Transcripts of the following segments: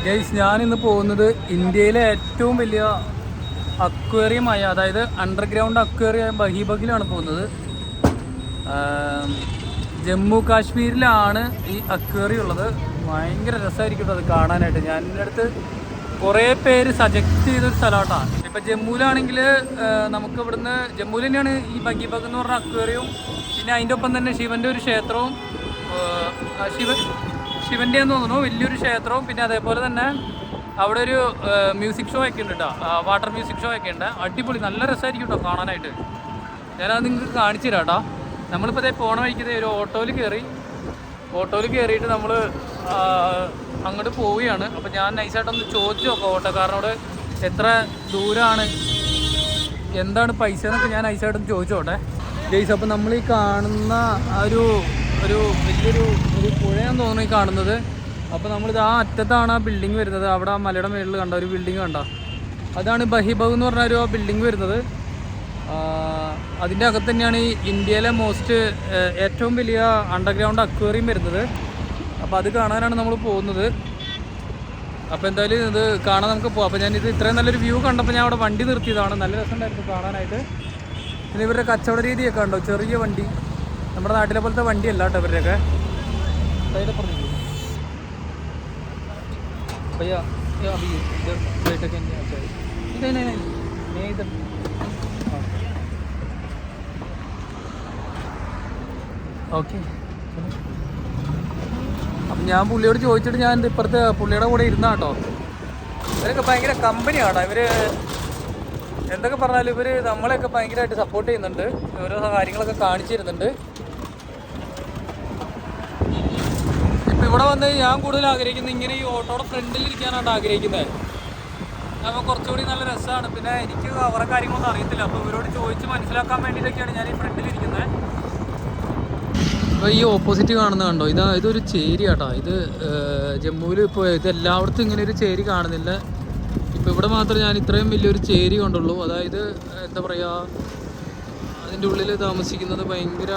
Guys, ഞാനിന്ന് പോകുന്നത് ഇന്ത്യയിലെ ഏറ്റവും വലിയ അക്വേറിയമായ, അതായത് അണ്ടർഗ്രൗണ്ട് അക്വേറിയം ബഹീബഗിലാണ് പോകുന്നത്. ജമ്മു കാശ്മീരിലാണ് ഈ അക്വേറിയം ഉള്ളത്. ഭയങ്കര രസമായിരിക്കും അത് കാണാനായിട്ട്. ഞാൻ എൻ്റെ അടുത്ത് കുറേ പേര് സജക്റ്റ് ചെയ്തൊരു സ്ഥലമായിട്ടാണ്. ഇപ്പം ജമ്മുവിലാണെങ്കിൽ നമുക്ക് ഇവിടുന്ന് ജമ്മുവിൽ തന്നെയാണ് ഈ ബഗീബഗ് എന്ന് പറഞ്ഞ അക്വേറിയവും, പിന്നെ അതിൻ്റെ ഒപ്പം തന്നെ ശിവൻ്റെ ഒരു ക്ഷേത്രവും, ശിവൻ്റെ എന്ന് തോന്നുന്നു വലിയൊരു ക്ഷേത്രവും, പിന്നെ അതേപോലെ തന്നെ അവിടെ ഒരു മ്യൂസിക് ഷോ ഒക്കെ ഉണ്ട് കേട്ടോ, വാട്ടർ മ്യൂസിക് ഷോ ഒക്കെ ഉണ്ട്. അടിപൊളി, നല്ല രസമായിരിക്കും കേട്ടോ കാണാനായിട്ട്. ഞാനത് നിങ്ങൾക്ക് കാണിച്ചു തരാം കേട്ടോ. നമ്മളിപ്പോൾ അതേ പോണ വഴിക്കുന്നത് ഒരു ഓട്ടോയിൽ കയറിയിട്ട് നമ്മൾ അങ്ങോട്ട് പോവുകയാണ്. അപ്പോൾ ഞാൻ നൈസായിട്ടൊന്ന് ചോദിച്ചു നോക്കാം ഓട്ടോക്കാരനോട് എത്ര ദൂരമാണ്, എന്താണ് പൈസ എന്നൊക്കെ ഞാൻ നൈസായിട്ടൊന്ന് ചോദിച്ചോട്ടെ ഗൈസ്. അപ്പോൾ നമ്മൾ ഈ കാണുന്ന ഒരു വലിയൊരു പുഴയാന്ന് തോന്നുന്നു ഈ കാണുന്നത്. അപ്പോൾ നമ്മളിത് ആ അറ്റത്താണ് ആ ബിൽഡിംഗ് വരുന്നത്. അവിടെ ആ മലയുടെ മേളിൽ കണ്ട ഒരു ബിൽഡിംഗ് കണ്ട, അതാണ് ബഹിബഗ് എന്ന് പറഞ്ഞ ഒരു ബിൽഡിംഗ് വരുന്നത്. അതിൻ്റെ അകത്ത് തന്നെയാണ് ഈ ഇന്ത്യയിലെ ഏറ്റവും വലിയ അണ്ടർഗ്രൗണ്ട് അക്വേറിയം വരുന്നത്. അപ്പോൾ അത് കാണാനാണ് നമ്മൾ പോകുന്നത്. അപ്പോൾ എന്തായാലും ഇത് കാണാൻ നമുക്ക് പോകാം. അപ്പോൾ ഞാനിത് ഇത്രയും നല്ലൊരു വ്യൂ കണ്ടപ്പോൾ ഞാൻ അവിടെ വണ്ടി നിർത്തിയതാണ്. നല്ല രസമുണ്ടായിരുന്നു കാണാനായിട്ട്. പിന്നെ ഇവരുടെ കച്ചവട രീതിയൊക്കെ ഉണ്ടോ, ചെറിയ വണ്ടി, നമ്മുടെ നാട്ടിലെ പോലത്തെ വണ്ടിയല്ല കേട്ടോ ഇവരുടെയൊക്കെ. അതായത് പറഞ്ഞു भैया क्या अभी इधर बैठक है नहीं अच्छा नहीं इधर ഓക്കെ. അപ്പം ഞാൻ പുള്ളിയോട് ചോദിച്ചിട്ട് ഞാൻ ഇപ്പുറത്തെ പുള്ളിയുടെ കൂടെ ഇരുന്നാ കേട്ടോ. ഇവരൊക്കെ ഭയങ്കര കമ്പനിയാണ്. ഇവർ എന്തൊക്കെ പറഞ്ഞാലും ഇവർ നമ്മളെയൊക്കെ ഭയങ്കരമായിട്ട് സപ്പോർട്ട് ചെയ്യുന്നുണ്ട്, ഓരോ കാര്യങ്ങളൊക്കെ കാണിച്ചു തരുന്നുണ്ട്. ഇവിടെ വന്ന് ഞാൻ കൂടുതൽ ആഗ്രഹിക്കുന്നത് ഇങ്ങനെ ഈ ഓട്ടോയുടെ ഫ്രണ്ടിലിരിക്കാനാണ് ആഗ്രഹിക്കുന്നത്. അപ്പോൾ കുറച്ചുകൂടി നല്ല രസമാണ്. പിന്നെ എനിക്ക് അവരുടെ കാര്യങ്ങളൊന്നും അറിയത്തില്ല, അപ്പോൾ ഇവരോട് ചോദിച്ച് മനസ്സിലാക്കാൻ വേണ്ടിയിട്ടൊക്കെയാണ് ഞാൻ ഈ ഫ്രണ്ടിലിരിക്കുന്നത്. അപ്പോൾ ഈ ഓപ്പോസിറ്റ് കാണുന്നത് കണ്ടോ, ഇതൊരു ചേരി കേട്ടോ. ഇത് ജമ്മുവിൽ ഇപ്പോൾ ഇത് എല്ലായിടത്തും ഇങ്ങനെ ഒരു ചേരി കാണുന്നില്ല. ഇപ്പോൾ ഇവിടെ മാത്രമേ ഞാൻ ഇത്രയും വലിയൊരു ചേരി കണ്ടുള്ളൂ. അതായത് എന്താ പറയുക, അതിൻ്റെ ഉള്ളിൽ താമസിക്കുന്നത് ഭയങ്കര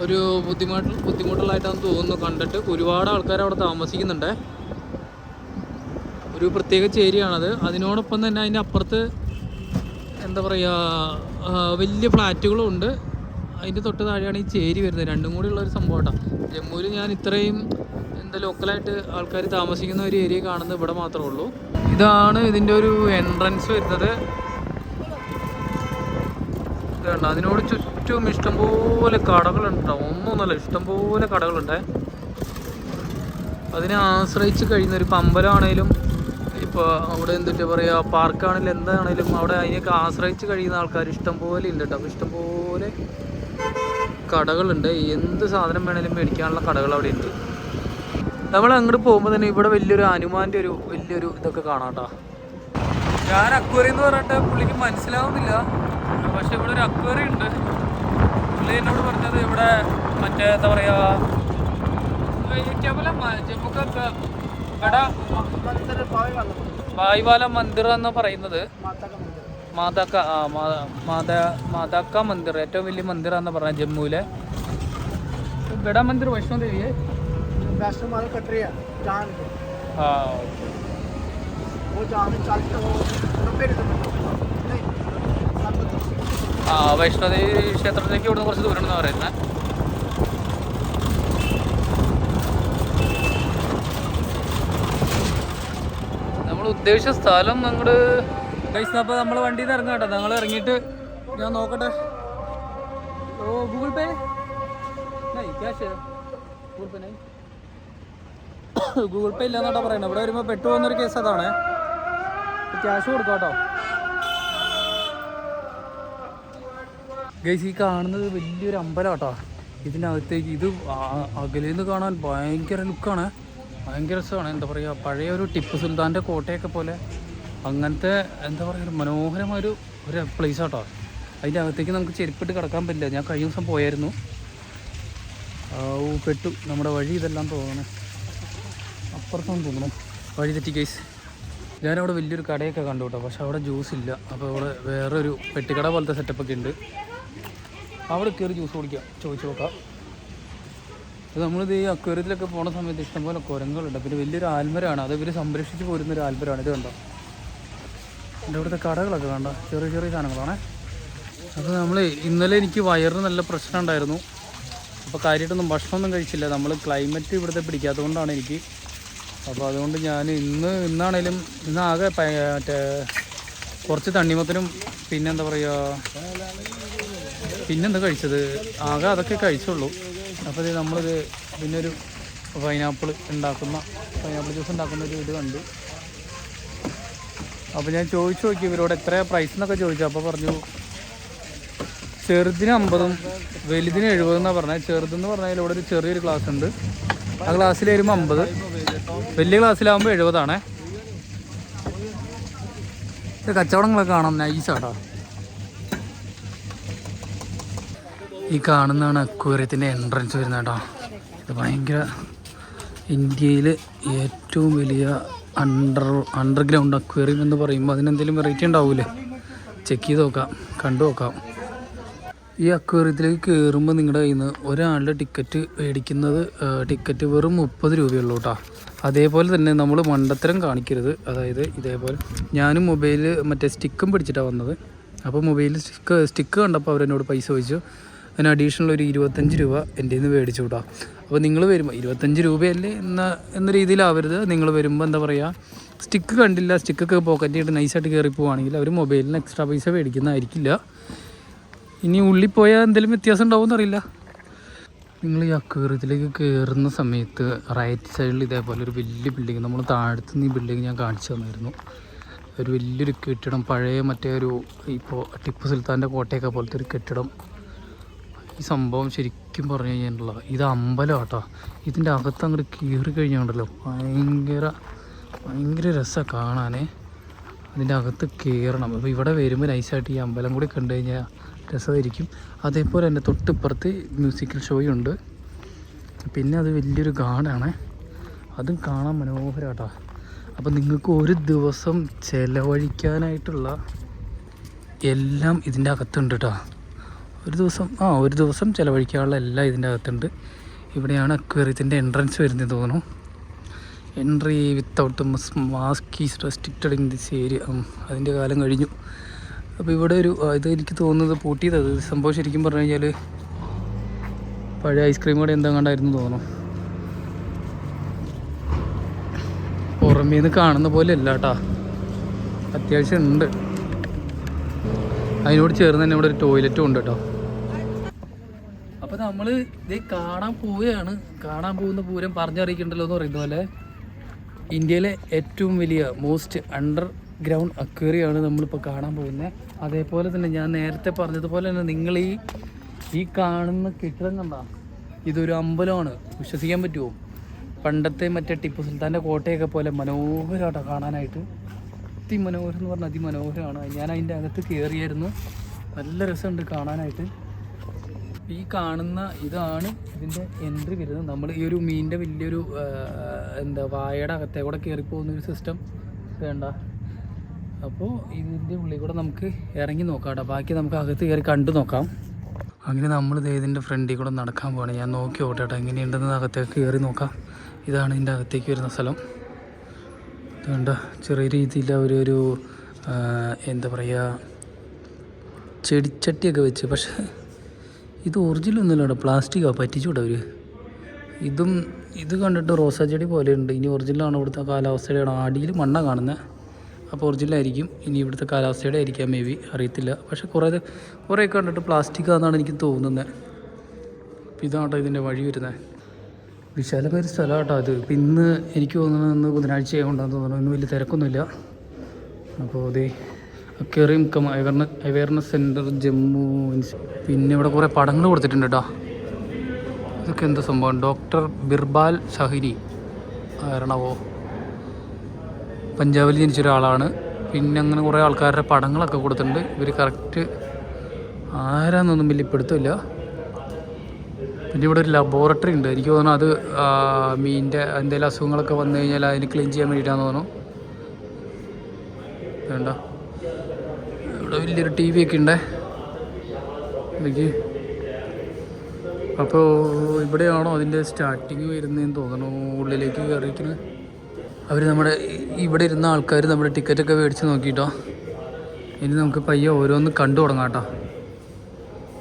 ഒരു ബുദ്ധിമുട്ടുള്ളതായിട്ടാണ് തോന്നുന്നു കണ്ടിട്ട്. ഒരുപാട് ആൾക്കാർ അവിടെ താമസിക്കുന്നുണ്ട്. ഒരു പ്രത്യേക ചേരിയാണത്. അതിനോടൊപ്പം തന്നെ അതിൻ്റെ അപ്പുറത്ത് എന്താ പറയുക, വലിയ ഫ്ലാറ്റുകളും ഉണ്ട്. അതിൻ്റെ തൊട്ട് താഴെയാണ് ഈ ചേരി വരുന്നത്. രണ്ടും കൂടി ഉള്ളൊരു സംഭവം കേട്ടോ. ജമ്മുവിൽ ഞാൻ ഇത്രയും ലോക്കലായിട്ട് ആൾക്കാർ താമസിക്കുന്ന ഒരു ഏരിയ കാണുന്നത് ഇവിടെ മാത്രമേ ഉള്ളൂ. ഇതാണ് ഇതിൻ്റെ ഒരു എൻട്രൻസ് വരുന്നത്. ഇതുണ്ട്, അതിനോട് ചുറ്റും ഇഷ്ടംപോലെ കടകളുണ്ട്. ഒന്നൊന്നുമല്ല, ഇഷ്ടംപോലെ കടകളുണ്ട്. അതിനെ ആശ്രയിച്ച് കഴിയുന്ന ഒരു അമ്പലമാണേലും ഇപ്പോൾ അവിടെ എന്തിട്ട് പറയുക, പാർക്കാണെങ്കിലും എന്താണേലും അവിടെ അതിനൊക്കെ ആശ്രയിച്ച് കഴിയുന്ന ആൾക്കാർ ഇഷ്ടംപോലെ ഉണ്ട് കേട്ടോ. അപ്പോൾ ഇഷ്ടംപോലെ കടകളുണ്ട്. എന്ത് സാധനം വേണേലും മേടിക്കാനുള്ള കടകൾ അവിടെ ഉണ്ട്. നമ്മൾ അങ്ങോട്ട് പോകുമ്പോൾ തന്നെ ഇവിടെ വലിയൊരു ഹനുമാൻ്റെ വലിയൊരു ഇതൊക്കെ കാണാം കേട്ടോ. ഞാൻ അക്വേറിയം എന്ന് പറഞ്ഞിട്ട് പുള്ളിക്ക് മനസ്സിലാവുന്നില്ല, പക്ഷെ ഇവിടെ ഒരു അക്വേറിയം ഉണ്ട്. പുള്ളി എന്നോട് പറഞ്ഞത് ഇവിടെ മറ്റേ എന്താ പറയുക, ഭായിവാല മന്ദിർ എന്ന് പറയുന്നത് മാതാക്ക മന്ദിർ, ഏറ്റവും വലിയ മന്ദിറാന്ന് പറഞ്ഞ ജമ്മുവിലെ ബഡാ മന്ദിർ വൈഷ്ണോ ദേവി. വൈഷ്ണോദേവി ക്ഷേത്രത്തിലേക്ക് ഇവിടുന്ന് കുറച്ച് ദൂരം ഉണ്ടെന്ന് പറയുന്നത്. നമ്മൾ ഉദ്ദേശിച്ച സ്ഥലം അങ്ങോട്ട് പൈസ. അപ്പോൾ നമ്മൾ വണ്ടിയിൽ നിന്ന് ഇറങ്ങാം കേട്ടോ. ഞങ്ങൾ ഇറങ്ങിയിട്ട് ഞാൻ നോക്കട്ടെ. ഓ ഗൂഗിൾ പേ ക്യാഷ് ഗൂഗിൾ പേ ഇല്ലാന്നാട്ടോ പറയുന്നത്. ഇവിടെ വരുമ്പോൾ പെട്ടു പോകുന്നൊരു കേസ് അതാണ്. ക്യാഷ് കൊടുക്കാം കേട്ടോ. ഗൈസ്, ഈ കാണുന്നത് വലിയൊരു അമ്പലം കേട്ടോ. ഇതിനകത്തേക്ക് ഇത് അകലേന്ന് കാണാൻ ഭയങ്കര ലുക്കാണ്, ഭയങ്കര രസമാണ്. എന്താ പറയുക, പഴയ ഒരു ടിപ്പു സുൽത്താൻ്റെ കോട്ടയൊക്കെ പോലെ അങ്ങനത്തെ എന്താ പറയുക മനോഹരമായൊരു പ്ലേസ് കേട്ടോ. അതിൻ്റെ അകത്തേക്ക് നമുക്ക് ചെരുപ്പിട്ട് കിടക്കാൻ പറ്റില്ല. ഞാൻ കഴിഞ്ഞ ദിവസം പോയായിരുന്നു, പെട്ടു. നമ്മുടെ വഴി ഇതെല്ലാം തോന്നണം, അപ്പുറത്തൊന്നും തോന്നണം, വഴി തെറ്റി ഗൈസ്. ഞാനവിടെ വലിയൊരു കടയൊക്കെ കണ്ടു കേട്ടോ, പക്ഷെ അവിടെ ജ്യൂസ് ഇല്ല. അപ്പോൾ അവിടെ വേറൊരു പെട്ടിക്കട പോലത്തെ സെറ്റപ്പൊക്കെ ഉണ്ട്. അവിടെ കയറി ജ്യൂസ് കുടിക്കാം, ചോദിച്ചു നോക്കാം. അപ്പോൾ നമ്മളിത് ഈ അക്വേറിയത്തിലൊക്കെ പോണ സമയത്ത് ഇഷ്ടംപോലെ കുരങ്ങളുണ്ട്. പിന്നെ വലിയൊരു ആൽമരമാണ്, അത് ഇവർ സംരക്ഷിച്ച് പോരുന്നൊരു ആൽമരമാണ്. ഇത് കണ്ടോ, എൻ്റെ ഇവിടുത്തെ കടകളൊക്കെ കണ്ടോ, ചെറിയ ചെറിയ സാധനങ്ങളാണ്. അപ്പോൾ നമ്മൾ ഇന്നലെ എനിക്ക് വയറിന് നല്ല പ്രശ്നം ഉണ്ടായിരുന്നു. അപ്പോൾ കാര്യമായിട്ടൊന്നും ഭക്ഷണമൊന്നും കഴിച്ചില്ല. നമ്മൾ ക്ലൈമറ്റ് ഇവിടുത്തെ പിടിക്കാത്തതുകൊണ്ടാണ് എനിക്ക്. അപ്പോൾ അതുകൊണ്ട് ഞാൻ ഇന്നാണേലും ഇന്നാകെ മറ്റേ കുറച്ച് തണ്ണിമത്തനും പിന്നെന്താ പറയുക, പിന്നെന്താ കഴിച്ചത്, ആകെ അതൊക്കെ കഴിച്ചുള്ളൂ. അപ്പോൾ ഇത് നമ്മളിത് പിന്നെ ഒരു പൈനാപ്പിൾ ജ്യൂസ് ഉണ്ടാക്കുന്ന ഒരു ഇത് കണ്ടു. അപ്പോൾ ഞാൻ ചോദിച്ചു നോക്കി ഇവരോട് എത്രയാണ് പ്രൈസ് എന്നൊക്കെ ചോദിച്ചു. അപ്പോൾ പറഞ്ഞു ചെറുതിന് 50, വലുതിന് 70 എന്നാണ് പറഞ്ഞത്. ചെറുതെന്ന് പറഞ്ഞാൽ ഇവിടെ ഒരു ചെറിയൊരു ക്ലാസ് ഉണ്ട്, ആ ക്ലാസ്സിൽ വരുമ്പോൾ 50, വലിയ ക്ലാസ്സിലാകുമ്പോൾ 70 ഇത് കച്ചവടങ്ങളൊക്കെ കാണാം, നൈസാട്ടോ. ഈ കാണുന്നതാണ് അക്വേറിയത്തിൻ്റെ എൻട്രൻസ് വരുന്നത് കേട്ടോ. ഇത് ഭയങ്കര ഇന്ത്യയിൽ ഏറ്റവും വലിയ അണ്ടർഗ്രൗണ്ട് അക്വേറിയം എന്ന് പറയുമ്പോൾ അതിനെന്തെങ്കിലും വെറൈറ്റി ഉണ്ടാവില്ലേ, ചെക്ക് ചെയ്ത് നോക്കാം, കണ്ടു നോക്കാം. ഈ അക്വേറിയത്തിലേക്ക് കയറുമ്പോൾ നിങ്ങളുടെ കയ്യിൽ നിന്ന് ഒരാളുടെ ടിക്കറ്റ് മേടിക്കുന്നത് ടിക്കറ്റ് വെറും 30 രൂപയുള്ളൂ കേട്ടോ. അതേപോലെ തന്നെ നമ്മൾ മണ്ടത്തരം കാണിക്കരുത്. അതായത് ഇതേപോലെ ഞാനും മൊബൈൽ മറ്റേ സ്റ്റിക്കും പിടിച്ചിട്ടാണ് വന്നത്. അപ്പോൾ മൊബൈലിൽ സ്റ്റിക്ക് കണ്ടപ്പോൾ അവരെന്നോട് പൈസ ചോദിച്ചു. അതിന് അഡീഷണൽ ഒരു 25 രൂപ എൻ്റെ നിന്ന് മേടിച്ചു കൂട്ടാ. അപ്പോൾ നിങ്ങൾ വരുമ്പോൾ 25 രൂപയല്ലേ എന്ന രീതിയിലാവരുത്. നിങ്ങൾ വരുമ്പോൾ എന്താ പറയുക, സ്റ്റിക്ക് കണ്ടില്ല, സ്റ്റിക്കൊക്കെ പോക്കറ്റിട്ട് നൈസായിട്ട് കയറി പോവുകയാണെങ്കിൽ അവർ മൊബൈലിന് എക്സ്ട്രാ പൈസ മേടിക്കുന്നതായിരിക്കില്ല. ഇനി ഉള്ളിൽ പോയാൽ എന്തെങ്കിലും വ്യത്യാസം ഉണ്ടാവുമെന്നറിയില്ല. നിങ്ങൾ ഈ അക്വേറിയത്തിലേക്ക് കയറുന്ന സമയത്ത് റൈറ്റ് സൈഡിൽ ഇതേപോലെ ഒരു വലിയ ബിൽഡിങ്, നമ്മൾ താഴത്തുനിന്ന് ഈ ബിൽഡിങ് ഞാൻ കാണിച്ചു തന്നായിരുന്നു. ഒരു വലിയൊരു കെട്ടിടം, പഴയ മറ്റേ ഒരു ഇപ്പോൾ ടിപ്പു സുൽത്താൻ്റെ കോട്ടയൊക്കെ പോലത്തെ ഒരു കെട്ടിടം. ഈ സംഭവം ശരിക്കും പറഞ്ഞു കഴിഞ്ഞിട്ടുള്ള ഇത് അമ്പലം കേട്ടോ. ഇതിൻ്റെ അകത്ത് അങ്ങോട്ട് കയറി കഴിഞ്ഞുണ്ടല്ലോ ഭയങ്കര രസമാണ് കാണാനേ. അതിൻ്റെ അകത്ത് കയറണം. അപ്പോൾ ഇവിടെ വരുമ്പോൾ നൈസായിട്ട് ഈ അമ്പലം കൂടി കണ്ടു കഴിഞ്ഞാൽ രസമായിരിക്കും. അതേപോലെ തന്നെ തൊട്ടിപ്പുറത്ത് മ്യൂസിക്കൽ ഷോയുണ്ട്. പിന്നെ അത് വലിയൊരു ഗാർഡാണ്, അതും കാണാൻ മനോഹരമാട്ടോ. അപ്പോൾ നിങ്ങൾക്ക് ഒരു ദിവസം ചിലവഴിക്കാനായിട്ടുള്ള എല്ലാം ഇതിൻ്റെ അകത്തുണ്ട് കേട്ടോ. ഒരു ദിവസം ചിലവഴിക്കാനുള്ള എല്ലാം ഇതിൻ്റെ അകത്തുണ്ട്. ഇവിടെയാണ് അക്വേറിയത്തിൻ്റെ എൻട്രൻസ് വരുന്നത് തോന്നുന്നു. Entry without mask is restricted in this area. അതിൻ്റെ കാലം കഴിഞ്ഞു. അപ്പോൾ ഇവിടെ ഒരു ഇത് എനിക്ക് തോന്നുന്നത് പൂട്ടിയത് സംഭവം ശരിക്കും പറഞ്ഞു കഴിഞ്ഞാൽ പഴയ ഐസ്ക്രീം കൂടെ എന്താ കണ്ടായിരുന്നു തോന്നുന്നു. പുറമേന്ന് കാണുന്ന പോലെ അല്ല കേട്ടോ, അത്യാവശ്യം ഉണ്ട്. അതിനോട് ചേർന്ന് തന്നെ ഇവിടെ ഒരു ടോയ്ലറ്റും ഉണ്ട് കേട്ടോ. അപ്പോൾ നമ്മൾ ഇത് കാണാൻ പോവുകയാണ്. കാണാൻ പോകുന്ന പൂരം പറഞ്ഞറിയിക്കണ്ടല്ലോ എന്ന് പറയുന്ന പോലെ ഇന്ത്യയിലെ ഏറ്റവും വലിയ മോസ്റ്റ് അണ്ടർഗ്രൗണ്ട് അക്വേറിയമാണ് നമ്മളിപ്പോൾ കാണാൻ പോകുന്നത്. അതേപോലെ തന്നെ ഞാൻ നേരത്തെ പറഞ്ഞതുപോലെ തന്നെ നിങ്ങൾ ഈ കാണുന്ന കെട്ടിടം കണ്ടാ, ഇതൊരു അമ്പലമാണ്. വിശ്വസിക്കാൻ പറ്റുമോ? പണ്ടത്തെ മറ്റേ ടിപ്പു സുൽത്താൻ്റെ കോട്ടയൊക്കെ പോലെ മനോഹരമാട്ടോ കാണാനായിട്ട്. അതിമനോഹരം എന്ന് പറഞ്ഞാൽ അതിമനോഹരമാണ്. ഞാൻ അതിൻ്റെ അകത്ത് കയറിയായിരുന്നു, നല്ല രസമുണ്ട് കാണാനായിട്ട്. ഈ കാണുന്ന ഇതാണ് ഇതിൻ്റെ എൻട്രി വരുന്നത്. നമ്മൾ ഈ ഒരു മീനിൻ്റെ വലിയൊരു വായയുടെ അകത്തേ കൂടെ കയറിപ്പോകുന്നൊരു സിസ്റ്റം വേണ്ട. അപ്പോൾ ഇതിൻ്റെ ഉള്ളിൽ കൂടെ നമുക്ക് ഇറങ്ങി നോക്കാം കേട്ടോ. ബാക്കി നമുക്ക് അകത്ത് കയറി കണ്ടു നോക്കാം. അങ്ങനെ നമ്മൾ ഇതിൻ്റെ ഫ്രണ്ടിൽ കൂടെ നടക്കാൻ പോവാണ്. ഞാൻ നോക്കി ഓട്ടെ കേട്ടോ എങ്ങനെയുണ്ടെന്ന് അകത്തേക്ക് കയറി നോക്കാം. ഇതാണ് ഇതിൻ്റെ അകത്തേക്ക് വരുന്ന സ്ഥലം. ഇതുകൊണ്ട് ചെറിയ രീതിയിൽ അവരൊരു എന്താ പറയുക ചെടിച്ചട്ടിയൊക്കെ വെച്ച്, പക്ഷേ ഇത് ഒറിജിനലൊന്നുമില്ല കേട്ടോ, പ്ലാസ്റ്റിക്കാണ് പറ്റിച്ചുകൂടെ അവർ. ഇത് കണ്ടിട്ട് റോസാ ചെടി പോലെയുണ്ട്. ഇനി ഒറിജിനലാണ് ഇവിടുത്തെ കാലാവസ്ഥയുടെ അടിയിൽ മണ്ണ കാണുന്നത്. അപ്പോൾ ഒറിജിനലായിരിക്കും. ഇനി ഇവിടുത്തെ കാലാവസ്ഥയുടെ ആയിരിക്കാം മേ ബി, അറിയത്തില്ല. പക്ഷേ കുറേ കണ്ടിട്ട് പ്ലാസ്റ്റിക്കാണെന്നാണ് എനിക്ക് തോന്നുന്നത്. അപ്പോൾ ഇതാണ് ഇതിൻ്റെ വഴി വരുന്നത്. വിശാലമായ ഒരു സ്ഥലം കേട്ടോ അത്. ഇപ്പം ഇന്ന് എനിക്ക് തോന്നുന്നത് ഇന്ന് ബുധനാഴ്ച ആയതുകൊണ്ടാണെന്ന് തോന്നുന്നു. ഇന്ന് വലിയ തിരക്കൊന്നുമില്ല. അപ്പോൾ അതേ അക്വേറിയം അവയർനെസ് സെൻറ്റർ ജമ്മു. പിന്നെ ഇവിടെ കുറേ പടങ്ങൾ കൊടുത്തിട്ടുണ്ട് കേട്ടോ. ഇതൊക്കെ എന്താ സംഭവം? ഡോക്ടർ ബിർബാൽ ഷാഹിരി ആരണവോ, പഞ്ചാബിൽ ജനിച്ചൊരാളാണ്. പിന്നെ അങ്ങനെ കുറേ ആൾക്കാരുടെ പടങ്ങളൊക്കെ കൊടുത്തിട്ടുണ്ട്. ഇവർ കറക്റ്റ് ആരാന്നൊന്നും വലിയ പിടുത്തമില്ല. പിന്നെ ഇവിടെ ഒരു ലബോറട്ടറി ഉണ്ട്. എനിക്ക് തോന്നുന്നു അത് മീനിൻ്റെ എന്തെങ്കിലും അസുഖങ്ങളൊക്കെ വന്നു കഴിഞ്ഞാൽ അതിന് ക്ലീൻ ചെയ്യാൻ വേണ്ടിയിട്ടാണെന്ന് തോന്നുന്നു. വേണ്ട, ഇവിടെ വലിയൊരു TV ഒക്കെ ഉണ്ടേ. എനിക്ക് അപ്പോൾ ഇവിടെയാണോ അതിൻ്റെ സ്റ്റാർട്ടിങ് വരുന്നതെന്ന് തോന്നണു. ഉള്ളിലേക്ക് കയറിയിരിക്കുന്നത് അവർ നമ്മുടെ ഇവിടെ ഇരുന്ന ആൾക്കാർ നമ്മുടെ ടിക്കറ്റൊക്കെ മേടിച്ച് നോക്കിയിട്ടോ. ഇനി നമുക്ക് പയ്യെ ഓരോന്ന് കണ്ടു തുടങ്ങാം കേട്ടോ.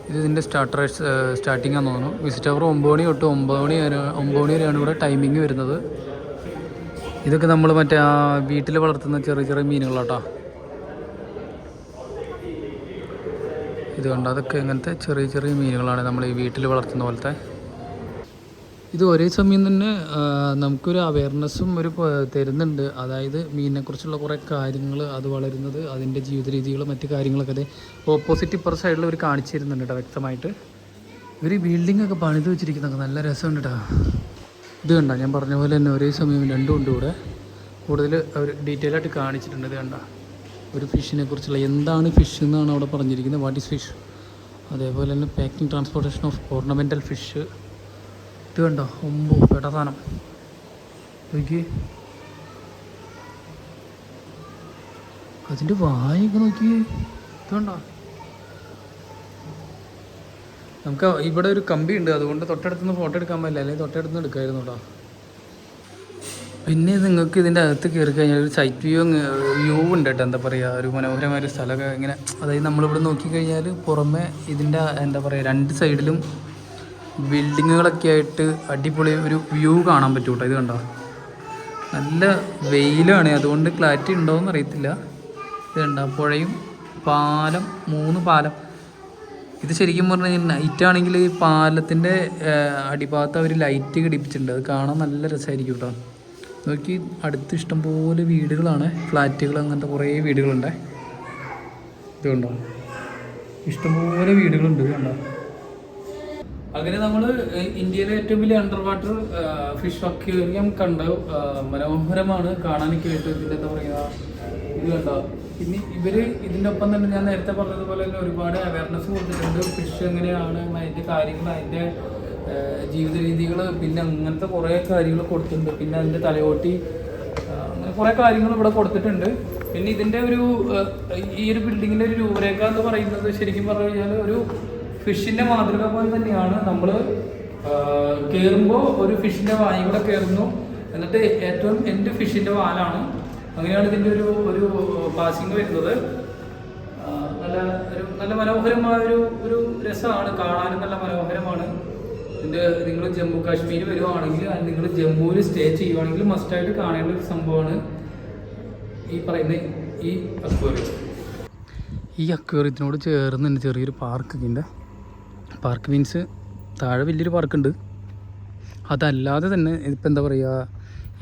ഇത് ഇതിൻ്റെ സ്റ്റാർട്ടിംഗ് ആണെന്ന് തോന്നുന്നു. വിസിറ്റ് അവർ 9 മണി തൊട്ട് 9 മണി വരെയാണ് ഇവിടെ ടൈമിങ് വരുന്നത്. ഇതൊക്കെ നമ്മൾ മറ്റേ ആ വീട്ടിൽ വളർത്തുന്ന ചെറിയ ചെറിയ മീനുകളാട്ടോ. ഇത് കണ്ടോ, അതൊക്കെ ഇങ്ങനത്തെ ചെറിയ ചെറിയ മീനുകളാണ് നമ്മൾ ഈ വീട്ടിൽ വളർത്തുന്ന പോലത്തെ. ഇത് ഒരേ സമയം തന്നെ നമുക്കൊരു അവയർനെസ്സും തരുന്നുണ്ട്. അതായത് മീനിനെക്കുറിച്ചുള്ള കുറേ കാര്യങ്ങൾ, അത് വളരുന്നത്, അതിൻ്റെ ജീവിത രീതികൾ, മറ്റു കാര്യങ്ങളൊക്കെ അത് ഓപ്പോസിറ്റ് ഇപ്പുറ സൈഡിൽ അവർ കാണിച്ചു തരുന്നുണ്ട് കേട്ടോ വ്യക്തമായിട്ട്. ഇവർ ഈ ബിൽഡിങ്ങൊക്കെ പണിത് വെച്ചിരിക്കുന്നതൊക്കെ നല്ല രസമുണ്ട് കേട്ടോ. ഇത് കണ്ട, ഞാൻ പറഞ്ഞ പോലെ തന്നെ ഒരേ സമയം രണ്ടും ഉണ്ട് ഇവിടെ. കൂടുതൽ അവർ ഡീറ്റെയിൽ ആയിട്ട് കാണിച്ചിട്ടുണ്ട്. ഇത് കണ്ട, ഒരു ഫിഷിനെ കുറിച്ചുള്ള എന്താണ് ഫിഷ് എന്നാണ് അവിടെ പറഞ്ഞിരിക്കുന്നത്, വാട്ട് ഈസ് ഫിഷ്. അതേപോലെ തന്നെ packing transportation of ornamental fish. ഇത് കണ്ടോ, പെട്ട സാധനം നോക്കി, അതിൻ്റെ വായൊക്കെ നോക്കി. ഇത് കണ്ടോ, നമുക്ക് ഇവിടെ ഒരു കമ്പി ഉണ്ട്, അതുകൊണ്ട് തൊട്ടടുത്തുനിന്ന് ഫോട്ടോ എടുക്കാൻ പറ്റില്ല, അല്ലെങ്കിൽ തൊട്ടടുത്തുനിന്ന് എടുക്കായിരുന്നു കേട്ടോ. പിന്നെ നിങ്ങൾക്ക് ഇതിൻ്റെ അകത്ത് കയറി കഴിഞ്ഞാൽ ഒരു സൈറ്റ് വ്യൂ ഉണ്ട് കേട്ടോ. എന്താ പറയുക, ഒരു മനോഹരമായ ഒരു സ്ഥലമൊക്കെ ഇങ്ങനെ. അതായത് നമ്മളിവിടെ നോക്കിക്കഴിഞ്ഞാൽ പുറമെ ഇതിൻ്റെ എന്താ പറയുക, രണ്ട് സൈഡിലും ബിൽഡിങ്ങുകളൊക്കെ ആയിട്ട് അടിപൊളി ഒരു വ്യൂ കാണാൻ പറ്റും കേട്ടോ. ഇത് കണ്ടോ, നല്ല വെയിലാണ്, അതുകൊണ്ട് ക്ലാരിറ്റി ഉണ്ടോയെന്ന് അറിയത്തില്ല. ഇത് കണ്ടോ, പുഴയും പാലം, 3 പാലം. ഇത് ശരിക്കും പറഞ്ഞു കഴിഞ്ഞാൽ നൈറ്റാണെങ്കിൽ ഈ പാലത്തിൻ്റെ അടിഭാഗത്ത് അവർ ലൈറ്റ് ഘടിപ്പിച്ചിട്ടുണ്ട്. അത് കാണാൻ നല്ല രസമായിരിക്കും കേട്ടോ. നോക്കി, അടുത്ത് ഇഷ്ടംപോലെ വീടുകളാണ്, ഫ്ലാറ്റുകൾ, അങ്ങനത്തെ കുറേ വീടുകളുണ്ട്. ഇത് കണ്ടോ, ഇഷ്ടംപോലെ വീടുകളുണ്ട്. ഇത് കണ്ടോ. അങ്ങനെ നമ്മൾ ഇന്ത്യയിലെ ഏറ്റവും വലിയ അണ്ടർ വാട്ടർ ഫിഷ് അക്വേറിയം കണ്ടു. മനോഹരമാണ് കാണാനൊക്കെ ആയിട്ട്. പിന്നെ എന്താ പറയുക, ഇത് കണ്ടോ. പിന്നെ ഇതിൻ്റെ ഒപ്പം തന്നെ ഞാൻ നേരത്തെ പറഞ്ഞതുപോലെ തന്നെ ഒരുപാട് അവയർനെസ് കൊടുത്തിട്ടുണ്ട്. ഫിഷ് എങ്ങനെയാണ്, അതിൻ്റെ കാര്യങ്ങൾ, അതിൻ്റെ ജീവിത രീതികൾ, പിന്നെ അങ്ങനത്തെ കുറേ കാര്യങ്ങൾ കൊടുത്തിട്ടുണ്ട്. പിന്നെ അതിൻ്റെ തലയോട്ടി, അങ്ങനെ കുറേ കാര്യങ്ങൾ ഇവിടെ കൊടുത്തിട്ടുണ്ട്. പിന്നെ ഇതിൻ്റെ ഈ ഒരു ബിൽഡിങ്ങിൻ്റെ ഒരു രൂപരേഖ എന്ന് പറയുന്നത് ശരിക്കും പറഞ്ഞു കഴിഞ്ഞാൽ ഒരു ഫിഷിൻ്റെ മാതൃക പോലെ തന്നെയാണ്. നമ്മൾ കയറുമ്പോൾ ഒരു ഫിഷിൻ്റെ വായി കൂടെ കയറുന്നു, എന്നിട്ട് ഏറ്റവും എൻ്റെ ഫിഷിൻ്റെ വാലാണ്. അങ്ങനെയാണ് ഇതിൻ്റെ ഒരു പാസിങ് വരുന്നത്. നല്ല മനോഹരമായ ഒരു രസമാണ് കാണാനും, നല്ല മനോഹരമാണ്. നിങ്ങൾ ജമ്മു കാശ്മീർ വരുവാണെങ്കിൽ, നിങ്ങൾ ജമ്മുവിൽ സ്റ്റേ ചെയ്യുവാണെങ്കിൽ മസ്റ്റായിട്ട് കാണേണ്ട ഒരു സംഭവമാണ് ഈ പറയുന്ന ഈ അക്വേറിയം. ഈ അക്വേറിയത്തിനോട് ചേർന്ന് തന്നെ ചെറിയൊരു പാർക്കൊക്കെ ഉണ്ട്. പാർക്ക് മീൻസ് താഴെ വലിയൊരു പാർക്കുണ്ട്. അതല്ലാതെ തന്നെ ഇപ്പം എന്താ പറയുക,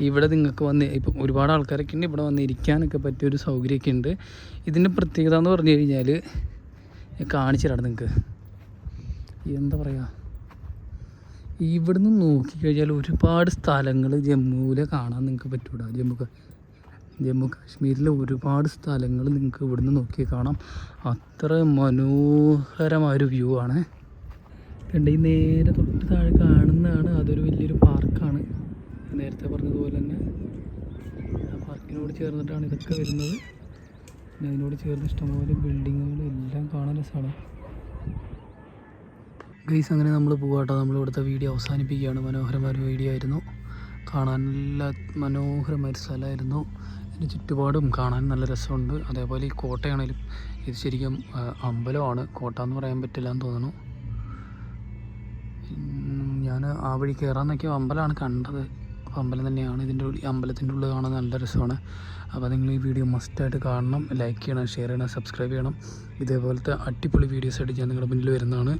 ഇവിടെ നിങ്ങൾക്ക് ഇപ്പം ഒരുപാട് ആൾക്കാരൊക്കെ ഉണ്ട്, ഇവിടെ വന്ന് ഇരിക്കാനൊക്കെ പറ്റിയൊരു സൗകര്യമൊക്കെ ഉണ്ട്. ഇതിൻ്റെ പ്രത്യേകത എന്ന് പറഞ്ഞു കഴിഞ്ഞാൽ കാണിച്ചു തരാം നിങ്ങൾക്ക്. എന്താ പറയുക, ഇവിടുന്ന് നോക്കിക്കഴിഞ്ഞാൽ ഒരുപാട് സ്ഥലങ്ങൾ ജമ്മുവിൽ കാണാൻ നിങ്ങൾക്ക് പറ്റൂടാ. ജമ്മു കാശ്മീരിലെ ഒരുപാട് സ്ഥലങ്ങൾ നിങ്ങൾക്ക് ഇവിടുന്ന് നോക്കി കാണാം. അത്ര മനോഹരമായൊരു വ്യൂ ആണ്. കണ്ട, ഈ നേരെ തൊട്ട് താഴെ കാണുന്നതാണ്, അതൊരു വലിയൊരു പാർക്കാണ്. നേരത്തെ പറഞ്ഞതുപോലെ തന്നെ ആ പാർക്കിനോട് ചേർന്നിട്ടാണ് ഇതൊക്കെ വരുന്നത്. പിന്നെ അതിനോട് ചേർന്ന് ഇഷ്ടംപോലെ ബിൽഡിങ്ങുകൾ എല്ലാം കാണാൻ രസമാണ്. ഗൈസ്, അങ്ങനെ നമ്മൾ പോകാട്ടോ. നമ്മളിവിടുത്തെ വീഡിയോ അവസാനിപ്പിക്കുകയാണ്. മനോഹരമായൊരു വീഡിയോ ആയിരുന്നു. കാണാൻ നല്ല മനോഹരമായൊരു സ്ഥലമായിരുന്നു. ഇതിന് ചുറ്റുപാടും കാണാൻ നല്ല രസമുണ്ട്. അതേപോലെ ഈ കോട്ടയാണേലും ഇത് ശരിക്കും അമ്പലമാണ്, കോട്ട എന്ന് പറയാൻ പറ്റില്ല എന്ന് തോന്നുന്നു. ഞാൻ ആ വഴി കയറാൻ നോക്കിയ അമ്പലമാണ് കണ്ടത്. അപ്പോൾ അമ്പലം തന്നെയാണ്. അമ്പലത്തിൻ്റെ ഉള്ളിൽ കാണാൻ നല്ല രസമാണ്. അപ്പോൾ നിങ്ങൾ ഈ വീഡിയോ മസ്റ്റായിട്ട് കാണണം, ലൈക്ക് ചെയ്യണം, ഷെയർ ചെയ്യണം, സബ്സ്ക്രൈബ് ചെയ്യണം. ഇതേപോലത്തെ അടിപൊളി വീഡിയോസായിട്ട് ഞാൻ നിങ്ങളുടെ മുന്നിൽ വരുന്നതാണ്.